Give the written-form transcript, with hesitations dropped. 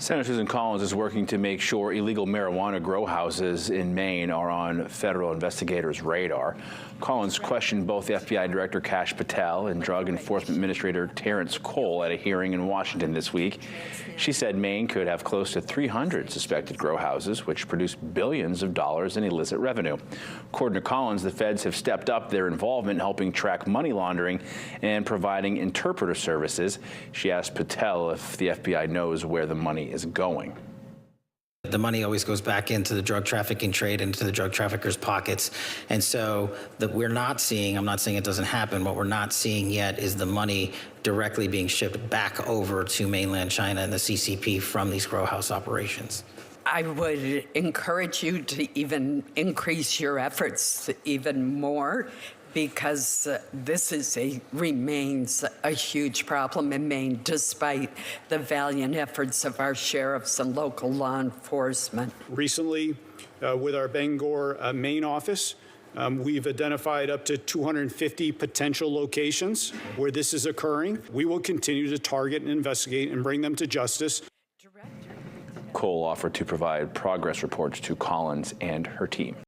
Senator Susan Collins is working to make sure illegal marijuana grow houses in Maine are on federal investigators' radar. Collins questioned both FBI Director Kash Patel and Drug Enforcement Administrator Terrence Cole at a hearing in Washington this week. She said Maine could have close to 300 suspected grow houses, which produce billions of dollars in illicit revenue. According to Collins, the feds have stepped up their involvement in helping track money laundering and providing interpreter services. She asked Patel if the FBI knows where the money is going. The money always goes back into the drug trafficking trade, into the drug traffickers' pockets. And so that we're not seeing, I'm not saying it doesn't happen, what we're not seeing yet is the money directly being shipped back over to mainland China and the CCP from these grow house operations. I would encourage you to even increase your efforts even more, because this remains a huge problem in Maine, despite the valiant efforts of our sheriffs and local law enforcement. Recently, with our Bangor, Maine office, we've identified up to 250 potential locations where this is occurring. We will continue to target and investigate and bring them to justice. Cole offered to provide progress reports to Collins and her team.